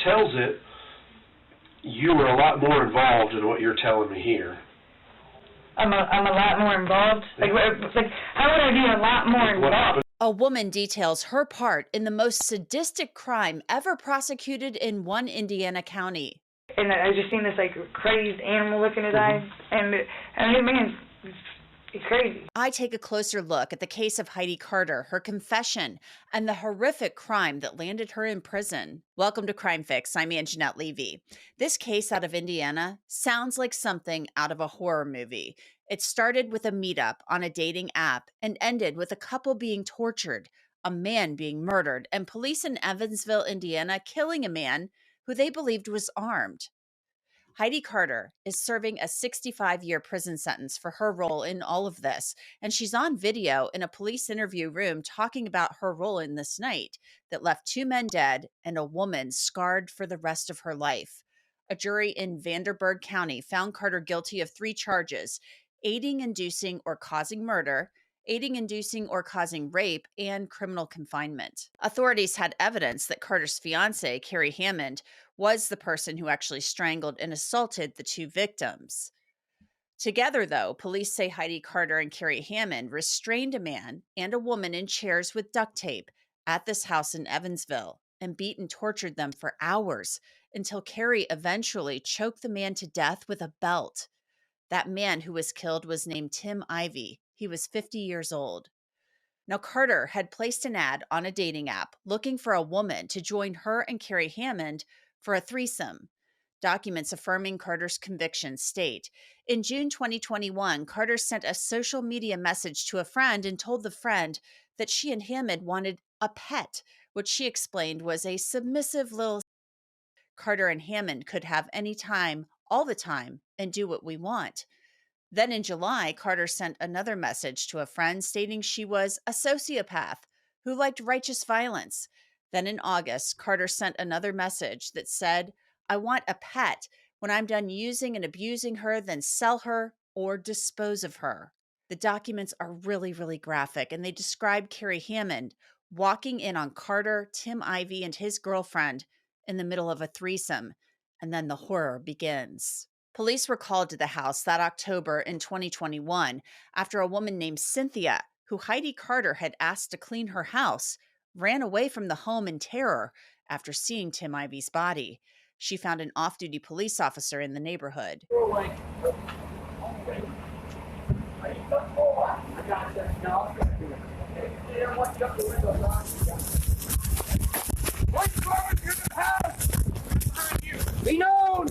tells it, you were a lot more involved in what you're telling me here. I'm a lot more involved? Like, how would I be a lot more involved? A woman details her part in the most sadistic crime ever prosecuted in one Indiana county. And I just seen this, like, crazed animal look in his eyes, and I mean, man, it's crazy. I take a closer look at the case of Heidi Carter, her confession, and the horrific crime that landed her in prison. Welcome to Crime Fix. I'm Angenette Levy. This case out of Indiana sounds like something out of a horror movie. It started with a meetup on a dating app and ended with a couple being tortured, a man being murdered, and police in Evansville, Indiana, killing a man who they believed was armed. Heidi Carter is serving a 65-year prison sentence for her role in all of this, and she's on video in a police interview room talking about her role in this night that left 2 men dead and a woman scarred for the rest of her life. A jury in Vanderburgh County found Carter guilty of 3 charges: aiding, inducing, or causing murder, aiding, inducing, or causing rape, and criminal confinement. Authorities had evidence that Carter's fiancé, Carrie Hammond, was the person who actually strangled and assaulted the 2 victims. Together, though, police say Heidi Carter and Carrie Hammond restrained a man and a woman in chairs with duct tape at this house in Evansville and beat and tortured them for hours until Carrie eventually choked the man to death with a belt. That man who was killed was named Tim Ivy. He was 50 years old. Now, Carter had placed an ad on a dating app looking for a woman to join her and Carrie Hammond for a threesome. Documents affirming Carter's conviction state, in June 2021, Carter sent a social media message to a friend and told the friend that she and Hammond wanted a pet, which she explained was a submissive little Carter and Hammond could have any time, all the time, and do what we want. Then in July, Carter sent another message to a friend stating she was a sociopath who liked righteous violence. Then in August, Carter sent another message that said, "I want a pet. When I'm done using and abusing her, then sell her or dispose of her." The documents are really, really graphic, and they describe Carrie Hammond walking in on Carter, Tim Ivy, and his girlfriend in the middle of a threesome, and then the horror begins. Police were called to the house that October in 2021 after a woman named Cynthia, who Heidi Carter had asked to clean her house, ran away from the home in terror after seeing Tim Ivy's body. She found an off-duty police officer in the neighborhood. Be known!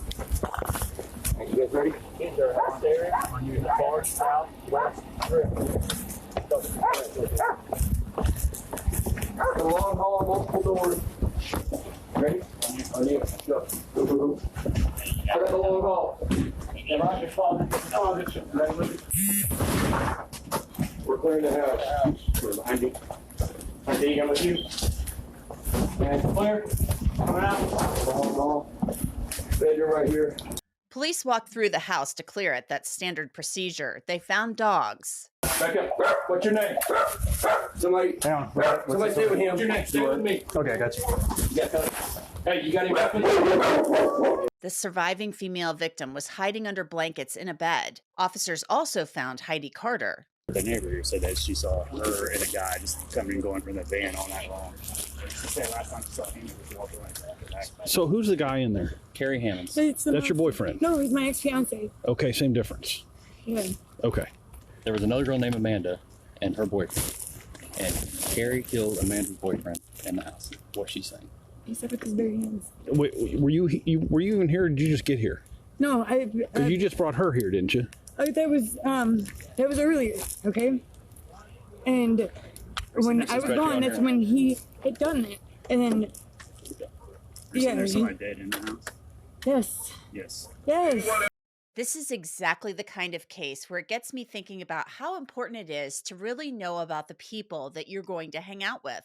You guys ready? Kids are upstairs on the far southwest rim. The long hall, multiple doors. Ready? On you. Go. Go, go, go. Put in the long hall. We're clearing the house. We're behind you. Heidi, I'm with you. And clear. Coming out. Long hall. Bedroom right here. Police walked through the house to clear it. That's standard procedure. They found dogs. Back up. What's your name? Somebody. Down. Somebody stay with him. What's your name? Stay with me. Okay, I got you. Hey, you got any weapons? The surviving female victim was hiding under blankets in a bed. Officers also found Heidi Carter. The neighbor here said that she saw her and a guy just coming and going from the van all night long. She said last time she saw him, he was walking like that. So who's the guy in there? Carrie Hammond. That's your boyfriend? No, he's my ex-fiance. Okay, same difference. Yeah. Okay. There was another girl named Amanda and her boyfriend. And Carrie killed Amanda's boyfriend in the house. What's she saying? He said with his bare hands. Wait, were you even here or did you just get here? No, Because you just brought her here, didn't you? that was earlier, okay? And when I was gone, that's when he had done it. And then, There's somebody dead in the house? Yes. Yes. Yes. This is exactly the kind of case where it gets me thinking about how important it is to really know about the people that you're going to hang out with.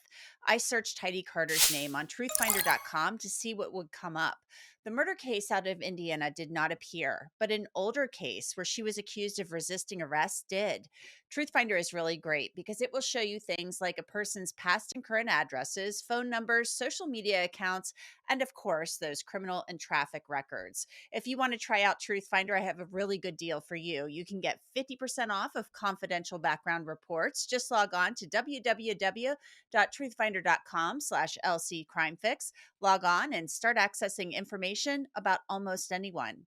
I searched Heidi Carter's name on truthfinder.com to see what would come up. The murder case out of Indiana did not appear, but an older case where she was accused of resisting arrest did. Truthfinder is really great because it will show you things like a person's past and current addresses, phone numbers, social media accounts, and of course, those criminal and traffic records. If you want to try out Truthfinder, I have a really good deal for you. You can get 50% off of confidential background reports. Just log on to www.truthfinder.com/LCCrimeFix. Log on and start accessing information about almost anyone.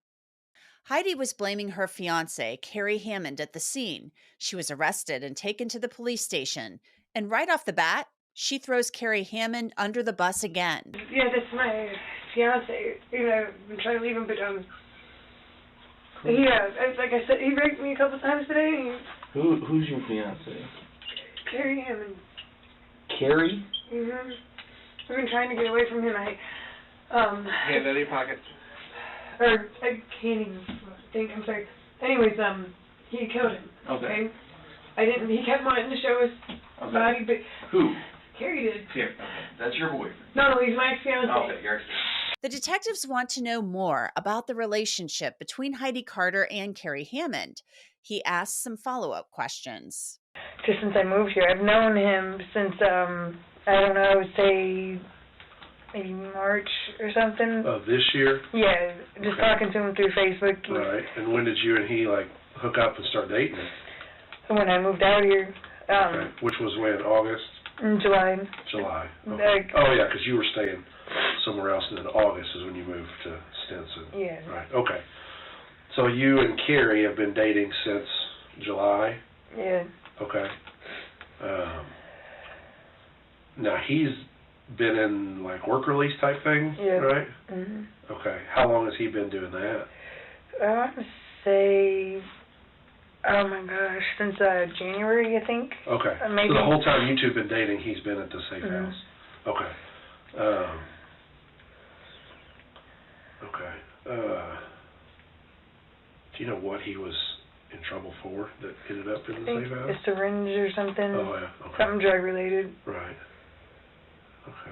Heidi was blaming her fiancé, Carrie Hammond, at the scene. She was arrested and taken to the police station. And right off the bat, she throws Carrie Hammond under the bus again. Yeah, that's my fiancé. You know, I've been trying to leave him, but like I said, he raped me a couple times today. Who's your fiance? Carrie Hammond. Carrie? Mhm. I've been trying to get away from him. Hand out of your pocket. Or I can't even think. I'm sorry. Anyways, he killed him. Okay. He kept wanting to show his body, but Who? Carrie did. Here. Okay. That's your boyfriend. No, he's my ex-fiancé. Okay, your The detectives want to know more about the relationship between Heidi Carter and Carrie Hammond. He asks some follow-up questions. Just since I moved here, I've known him since I don't know, I would say maybe March or something. Of this year? Yeah, just Okay. talking to him through Facebook. Right. And when did you and he, like, hook up and start dating? When I moved out here, Okay. Which was when? August? in July. July. Okay. Like, Oh, yeah, because you were staying somewhere else, and then August is when you moved to Stinson. yeah. Right. Okay. So you and Carrie have been dating since July? Yeah. Okay. Now, he's been in, like, work release type thing, Yeah. right? Mhm. Okay. How long has he been doing that? I want to say, oh my gosh, since January, I think. Okay. Maybe. So the whole time you two have been dating, he's been at the safe Mhm. house? Okay. Okay. Do you know what he was in trouble for that ended up in I the think safe house? a syringe or something. Oh, yeah. Okay. Something drug related. Right. Okay.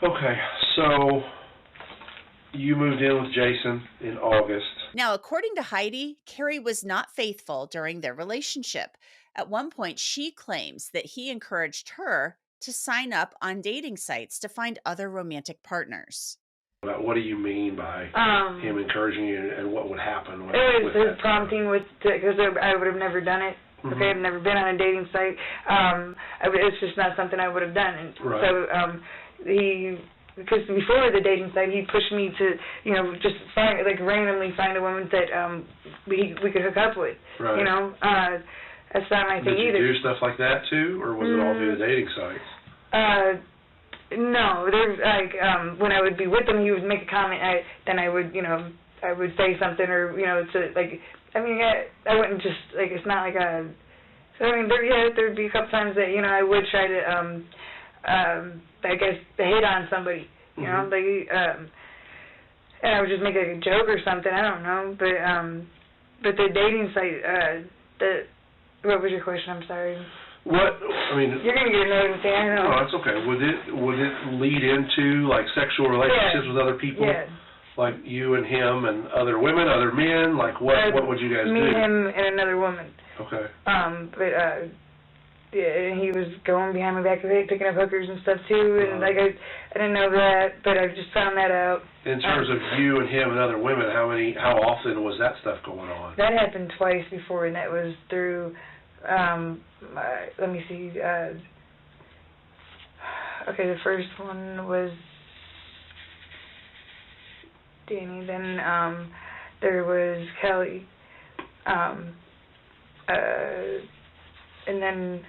Okay, so you moved in with Jason in August. Now, according to Heidi, Carrie was not faithful during their relationship. At one point, she claims that he encouraged her to sign up on dating sites to find other romantic partners. What do you mean by him encouraging you, and what would happen with, It was with his that? prompting was because I would have never done it. Mhm. Okay, I've never been on a dating site. It's just not something I would have done. And Right. so because before the dating site, he pushed me to, just find, like, randomly find a woman that we could hook up with. Right. You know, that's not my thing Did you either. do stuff like that too, or was it all through the dating sites? No, there's like when I would be with him, he would make a comment. Then I would, I would say something, or to like. I mean, I wouldn't just like. It's not like a. So I mean, there'd be a couple times that I would try to, I guess, hit on somebody. You know, like, and I would just make like a joke or something. I don't know, but the dating site. What was your question? I'm sorry. What I mean? You're gonna get annoyed with me. I know. No, that's okay. Would it lead into like sexual relationships with other people? Yeah. Like you and him and other women, other men? Like what would you guys Me, do? him, and another woman. Okay. Yeah, and he was going behind my back picking up hookers and stuff too, and like I didn't know that, but I just found that out. In terms of you and him and other women, how often was that stuff going on? That happened twice before, and that was through. Let me see. Okay, the first one was Danny. Then there was Kelly. And then.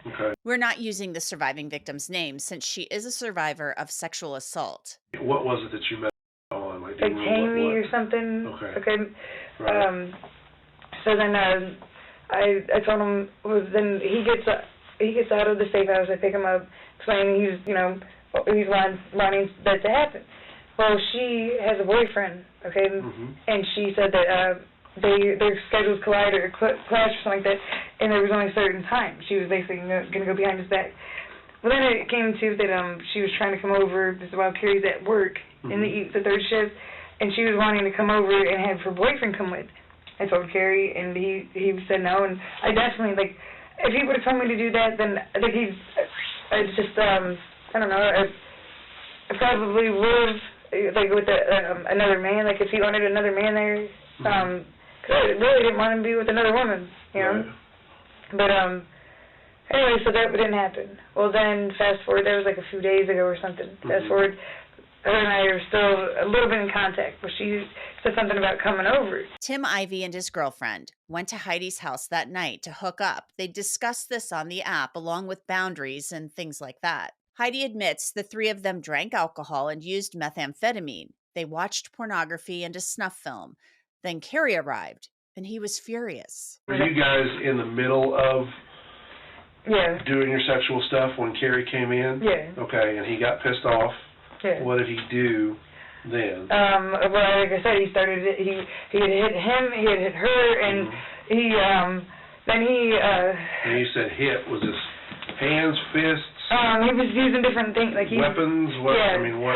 Okay. We're not using the surviving victim's name since she is a survivor of sexual assault. What was it that you met on? Like, do Like you remember Tammy what? or something. Okay. Right. So then I told him, then he gets out of the safe house. I pick him up, explaining he's wanting that to happen. Well, she has a boyfriend, okay, and she said that their schedules collide or clash or something like that, and there was only a certain time. She was basically going to go behind his back. well, then it came to that she was trying to come over. This is while Carrie's at work in the third shift, and she was wanting to come over and have her boyfriend come with. I told Carrie, and he said no, and I definitely, like, if he would have told me to do that, then I think I just, I don't know, I probably would have, like, with another man, like, if he wanted another man there, because I really didn't want him to be with another woman, you know? Right. But, anyway, so that didn't happen. Well, then, fast forward, that was like a few days ago or something. Fast forward, her and I are still a little bit in contact, but she said something about coming over. Tim Ivey and his girlfriend went to Heidi's house that night to hook up. They discussed this on the app, along with boundaries and things like that. Heidi admits the three of them drank alcohol and used methamphetamine. They watched pornography and a snuff film. Then Carrie arrived, and he was furious. Were you guys in the middle of doing your sexual stuff when Carrie came in? Yeah. Okay, and he got pissed off. Yeah. What did he do then? Well, like I said, he had hit him, he had hit her, and then he... And you said hit, was this hands, fists? He was using different things, like weapons? What? Yeah. I mean, what?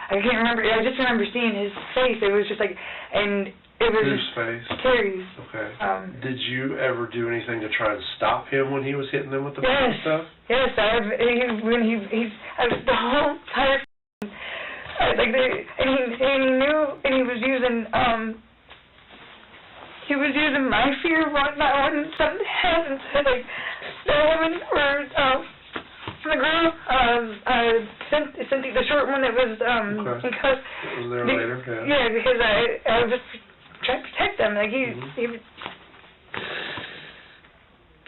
I can't remember. I just remember seeing his face. It was just like, and it was whose face? Carrie's. Okay. Did you ever do anything to try and stop him when he was hitting them with the stuff? Yes, I was the whole entire and he knew, and he was using my fear when something happens to like the woman or the girl, Cynthia, the short one that was because was there later. Yeah, because I was just trying to protect them. Like he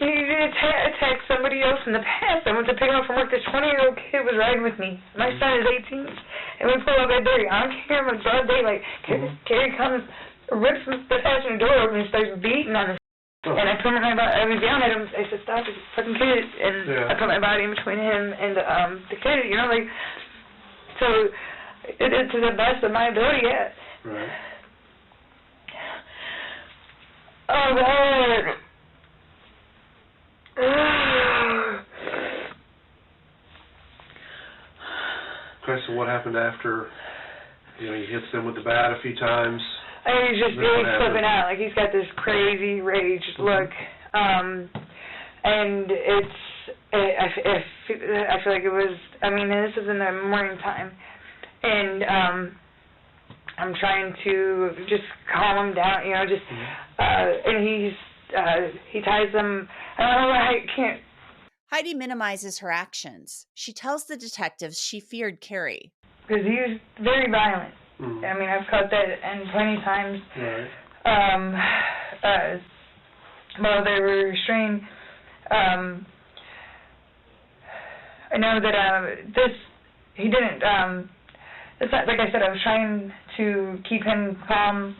attacked somebody else in the past. I went to pick him up from work. This 20-year-old kid was riding with me. My son is 18, and we pull up at Derry. I don't care. I'm in broad daylight. Carrie comes, rips the passenger door open, and starts beating on us. And I put my body. I was yelling at him. I said, "Stop it, fucking kid!" And I put my body in between him and the kid. You know, like, so it did to the best of my ability. Yeah. Right. Oh God. Okay, so what happened after, he hits them with the bat a few times? He's just really flipping out. Like, he's got this crazy rage look. And I feel like it was, this is in the morning time. And I'm trying to just calm him down, and he ties them. I don't know why I can't. Heidi minimizes her actions. She tells the detectives she feared Carrie. Because he was very violent. I've caught that and plenty of times. Right. While they were restrained. I know that he didn't. Like I said, I was trying to keep him calm.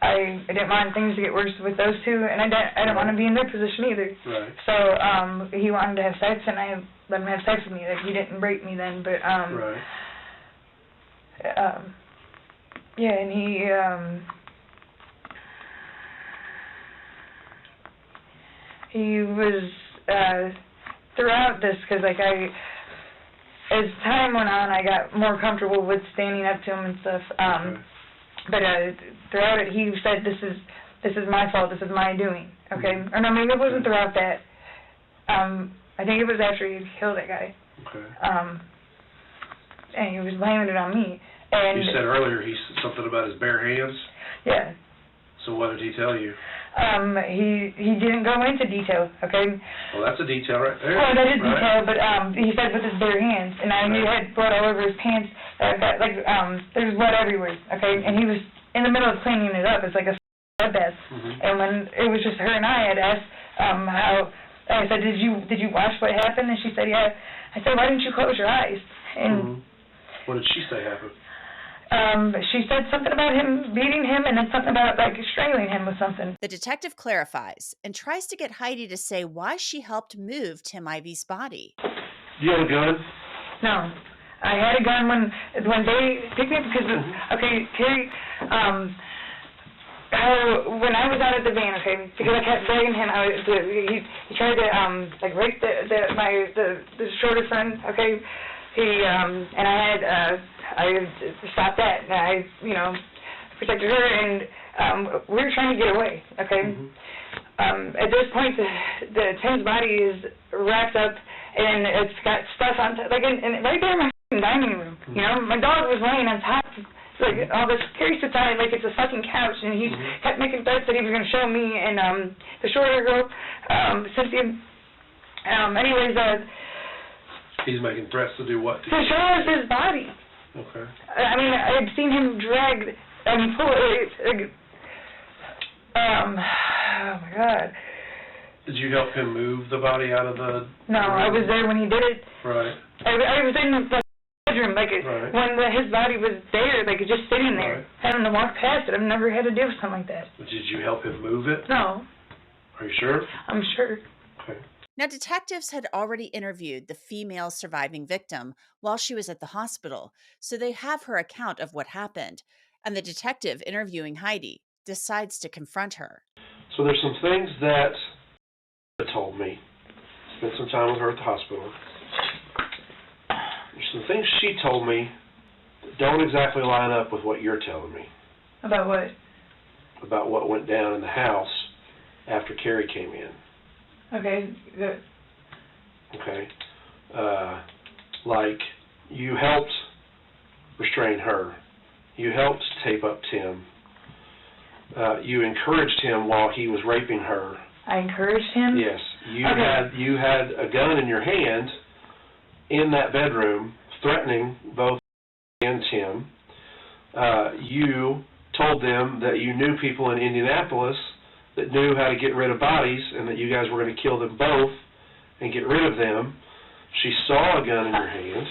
I didn't want things to get worse with those two, and I didn't want to be in their position either. Right. So he wanted to have sex, and I let him have sex with me. Like, he didn't rape me then, but right. And he was throughout this, because as time went on, I got more comfortable with standing up to him and stuff. But throughout it, he said, "This is my fault. This is my doing." Okay, or no, maybe it wasn't throughout that. I think it was after he killed that guy. Okay. And he was blaming it on me. And you said earlier something about his bare hands. Yeah. So what did he tell you? He didn't go into detail. Okay. Well, that's a detail right there. Well, that is detail, but he said with his bare hands, and I knew he had blood all over his pants. There's blood everywhere. Okay, and he was in the middle of cleaning it up. It's like a bloodbath. And when it was just her and I had asked how. I said, "Did you watch what happened?" And she said, "Yeah." I said, "Why didn't you close your eyes?" And what did she say happened? She said something about him beating him, and then something about strangling him with something. The detective clarifies and tries to get Heidi to say why she helped move Tim Ivey's body. Do you have a gun? No. I had a gun when they picked me up because, Carrie, when I was out at the van, okay, because I kept begging him, he tried to like rape the shorter friend, okay. And I stopped that, and I protected her, and we were trying to get away, okay. At this point, Tim's body is wrapped up, and it's got stuff on top, like and right there in my dining room. My dog was laying on top. Like all this scary stuff on it, like it's a fucking couch, and he kept making threats that he was going to show me and the shorter girl, Cynthia. Anyways, he's making threats to do what? To show us his body. Okay. I mean, I'd seen him dragged and pull. Oh my God. Did you help him move the body out of the? No, I was there when he did it. Right. I was in the bedroom, like right. when his body was there, like just sitting there, having to walk past it. I've never had to do something like that. Did you help him move it? No. Are you sure? I'm sure. Okay. Now, detectives had already interviewed the female surviving victim while she was at the hospital, so they have her account of what happened, and the detective interviewing Heidi decides to confront her. So there's some things that told me. Spent some time with her at the hospital. There's some things she told me that don't exactly line up with what you're telling me. About what? About what went down in the house after Carrie came in. Okay, good. Okay. Like, you helped restrain her. You helped tape up Tim. You encouraged him while he was raping her. I encouraged him? Yes. You had a gun in your hand in that bedroom, threatening both and Tim. You told them that you knew people in Indianapolis that knew how to get rid of bodies and that you guys were going to kill them both and get rid of them. She saw a gun in your hand.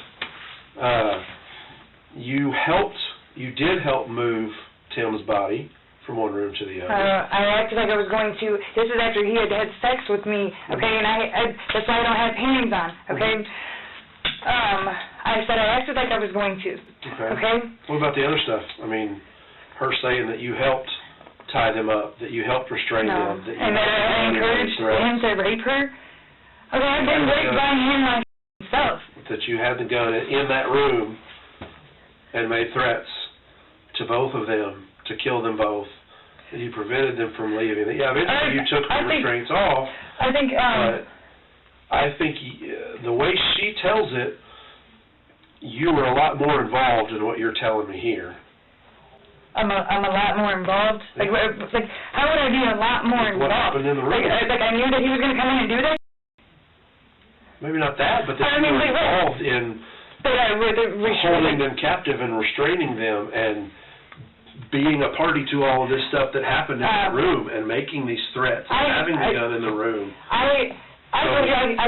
You did help move Tim's body from one room to the other. I acted like I was going to. This is after he had had sex with me, okay, and I that's why I don't have panties on, okay? I said I acted like I was going to, okay? What about the other stuff? I mean, her saying that you helped tie them up, that you helped restrain them, that you and that I encouraged him to rape her? Okay, I've been raped by him myself. That you had the gun in that room and made threats to both of them to kill them both. That you prevented them from leaving. Yeah, eventually you took the restraints off. I think. I think the way she tells it, you were a lot more involved in what you're telling me here. I'm a lot more involved. Like how would I be a lot more involved? What happened in the room? Like I knew that he was going to come in and do that. Maybe not that, but that you were involved in holding them captive and restraining them and being a party to all of this stuff that happened in the room and making these threats and having the gun in the room. I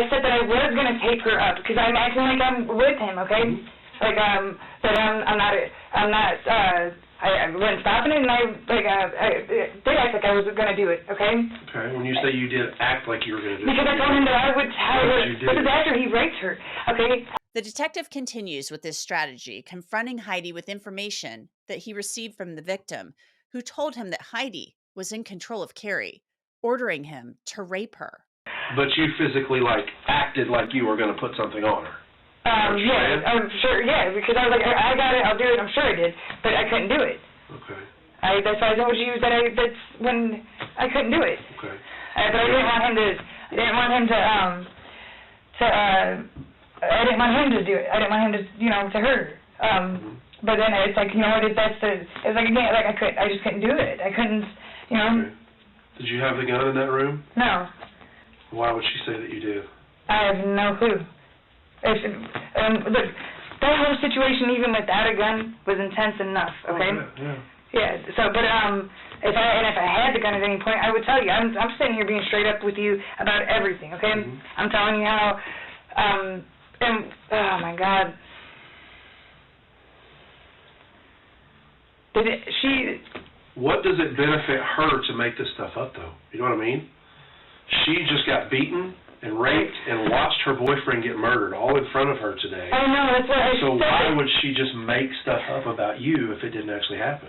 said that I was going to tape her up because I'm acting like I'm with him, okay? Like that I wasn't stopping it, and I did act like I was going to do it, okay? Okay. When you say you did act like you were going to do it, because I told him that I would. This is after he raped her, okay? The detective continues with this strategy, confronting Heidi with information that he received from the victim, who told him that Heidi was in control of Carrie, ordering him to rape her. But you physically, acted like you were going to put something on her. Yeah, I'm sure, yeah, because I was like, I got it, I'll do it, I'm sure I did, but I couldn't do it. Okay. That's why I told you that's when I couldn't do it. Okay. But I didn't want him to I didn't want him to do it. I didn't want him to, to hurt her. But then it's like, what if that's it's like, again, I just couldn't do it. I couldn't, Okay. Did you have the gun in that room? No. Why would she say that you did? I have no clue. That whole situation, even without a gun, was intense enough, okay? Yeah, so, but if I had the gun at any point, I would tell you. I'm sitting here being straight up with you about everything, okay? I'm telling you how, oh my God. What does it benefit her to make this stuff up, though? You know what I mean? She just got beaten and raped and watched her boyfriend get murdered all in front of her today. I know, that's what I said. So why would she just make stuff up about you if it didn't actually happen?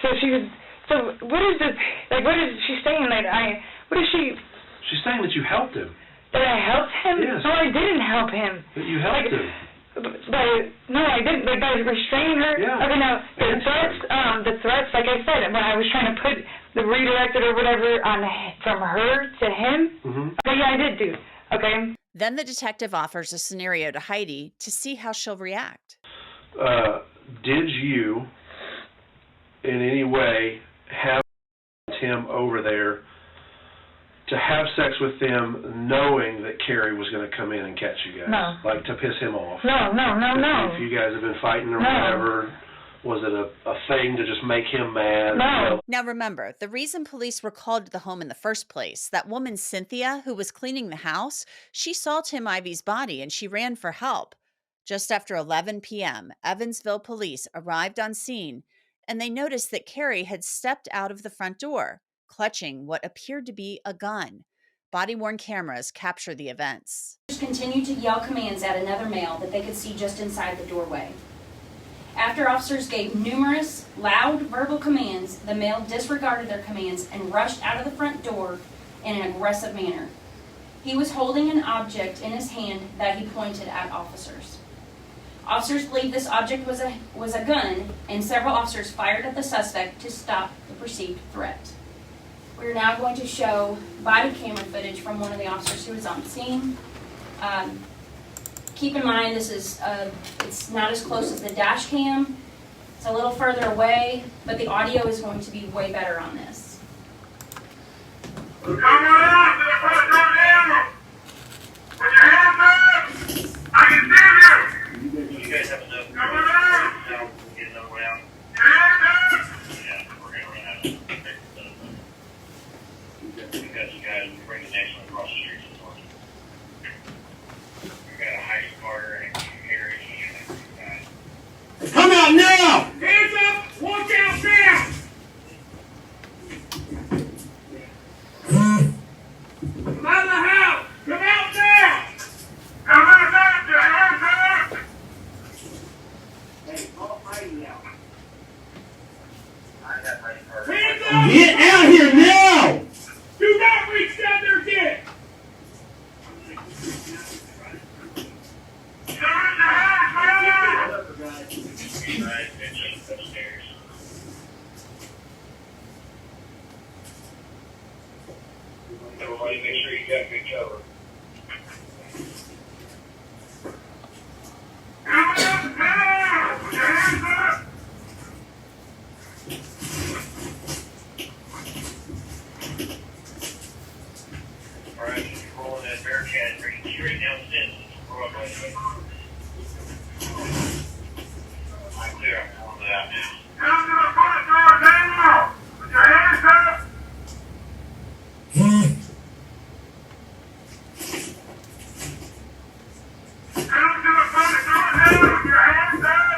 So she was So what is this? Like, what is she saying? What is she? She's saying that you helped him. That I helped him? Yes. No, I didn't help him. That you helped him. No, I didn't. Like, by restraining her. Yeah. Okay, now the threats. Like I said, when I was trying to put the redirected or whatever from her to him. Mm-hmm. Okay, yeah, I did, dude. Okay. Then the detective offers a scenario to Heidi to see how she'll react. Did you, in any way, have him over there to have sex with them knowing that Carrie was going to come in and catch you guys? No. Like to piss him off? No. If you guys have been fighting or No. whatever, was it a thing to just make him mad? No. Now remember, the reason police were called to the home in the first place, that woman Cynthia, who was cleaning the house, she saw Tim Ivy's body and she ran for help. Just after 11 p.m., Evansville police arrived on scene and they noticed that Carrie had stepped out of the front door, clutching what appeared to be a gun. Body-worn cameras capture the events. Continued to yell commands at another male that they could see just inside the doorway. After officers gave numerous loud verbal commands, the male disregarded their commands and rushed out of the front door in an aggressive manner. He was holding an object in his hand that he pointed at officers. Officers believed this object was a gun, and several officers fired at the suspect to stop the perceived threat. We are now going to show body camera footage from one of the officers who was on scene. Keep in mind, this is it's not as close as the dash cam. It's a little further away, but the audio is going to be way better on this. Come on out to the front door now! Put your hands up! I can see you! You guys have enough? Come on out! No, get another way out. Hands up! Yeah, we're gonna run out of we got you guys, we bring the next one across the street. We got a Heidi Carter and Harry and Come out now! Hands up! Watch out now! Come out of the house! Come out now! Come out now! Your hands up! Hey, call Heidi out. I got Heidi Carter. Hands up! Get out here now! Do not reach down their dick! Right, and just upstairs. Everybody make sure you got good cover. Alright, you're rolling that Bearcat, bring it straight down Stinson. Broadway. I'm clear, I'm pulling it out now. Come to the front door now! Put your hands up! Come to the front door now! Put your hands up!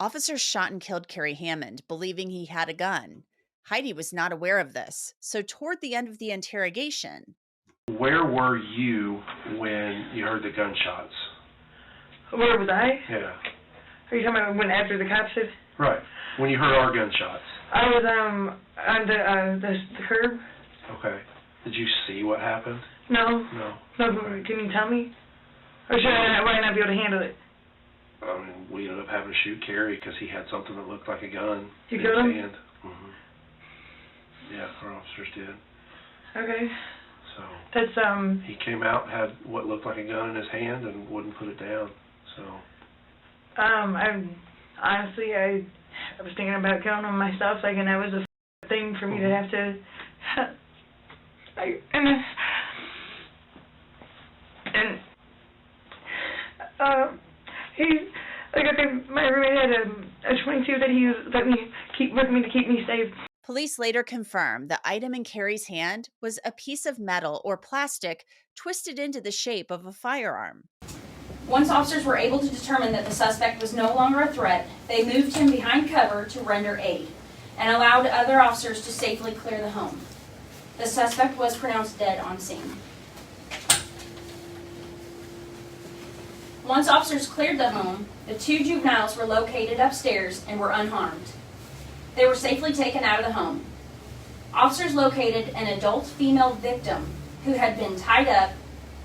Officers shot and killed Kerry Hammond, believing he had a gun. Heidi was not aware of this, so toward the end of the interrogation... Where were you when you heard the gunshots? Where was I? Yeah. Are you talking about when after the cops did? Right. When you heard our gunshots. I was on the curb. Okay. Did you see what happened? No. No. No, can you tell me? Or would I not be able to handle it? I mean, we ended up having to shoot Kerry because he had something that looked like a gun. You in killed his him? hand. Mm-hmm. Yeah, our officers did. Okay. So That's he came out, had what looked like a gun in his hand, and wouldn't put it down. So I honestly I was thinking about killing him myself, like, and that was a thing for me to have to. He, like, okay, my roommate had a 22 that he let me keep with me to keep me safe. Police later confirmed the item in Carrie's hand was a piece of metal or plastic twisted into the shape of a firearm. Once officers were able to determine that the suspect was no longer a threat, they moved him behind cover to render aid and allowed other officers to safely clear the home. The suspect was pronounced dead on scene. Once officers cleared the home, the 2 juveniles were located upstairs and were unharmed. They were safely taken out of the home. Officers located an adult female victim who had been tied up,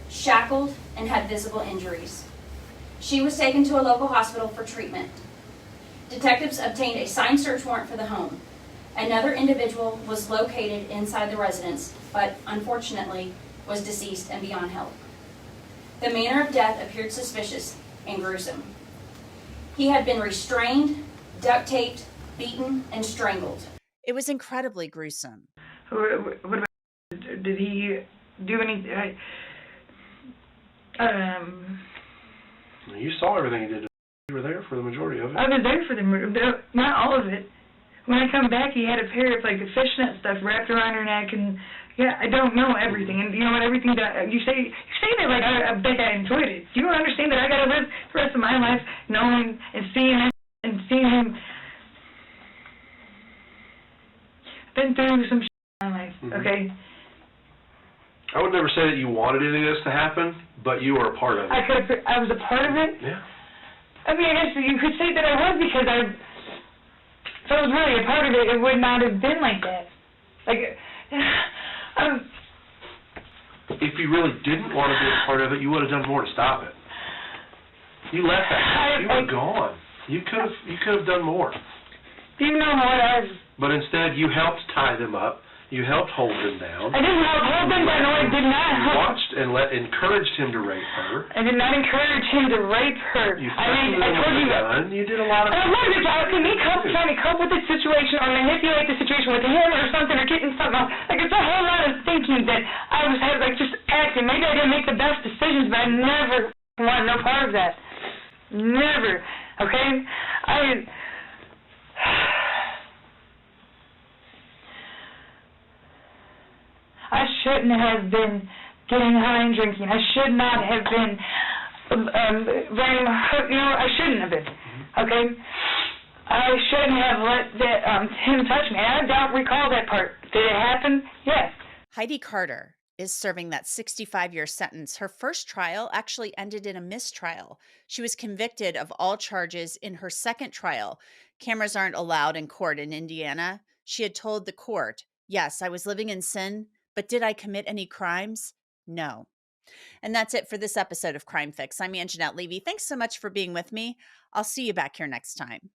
shackled, and had visible injuries. She was taken to a local hospital for treatment. Detectives obtained a signed search warrant for the home. Another individual was located inside the residence, but unfortunately was deceased and beyond help. The manner of death appeared suspicious and gruesome. He had been restrained, duct taped, beaten, and strangled. It was incredibly gruesome. What about, did he do anything? You saw everything he did. You were there for the majority of it. I was there for the murder, but not all of it. When I come back, he had a pair of like fishnet stuff wrapped around her neck, and yeah, I don't know everything. And you know what? Everything that you say that like I bet I enjoyed it. Do you understand that I gotta live the rest of my life knowing and seeing him? Been through some shit in my life, okay? I would never say that you wanted any of this to happen, but you were a part of it. I was a part of it? Yeah. I mean, I guess you could say that I was, because if I was really a part of it, it would not have been like that. Like, If you really didn't want to be a part of it, you would have done more to stop it. You left that. You were gone. You could have done more. Do you know what But instead, you helped tie them up. You helped hold them down. I didn't help hold them down. No, I did not. You watched and encouraged him to rape her. I did not encourage him to rape her. You I told you that. You did a lot of. I wondered, can he trying to cope with the situation or manipulate the situation with him or something or getting something else? Like, it's a whole lot of thinking that I was just acting. Maybe I didn't make the best decisions, but I never wanted no part of that. Never. Okay? I shouldn't have been getting high and drinking. I should not have been I shouldn't have been. Okay? I shouldn't have let him touch me. I don't recall that part. Did it happen? Yes. Heidi Carter is serving that 65-year sentence. Her first trial actually ended in a mistrial. She was convicted of all charges in her second trial. Cameras aren't allowed in court in Indiana. She had told the court, yes, I was living in sin, but did I commit any crimes? No. And that's it for this episode of Crime Fix. I'm Angenette Levy. Thanks so much for being with me. I'll see you back here next time.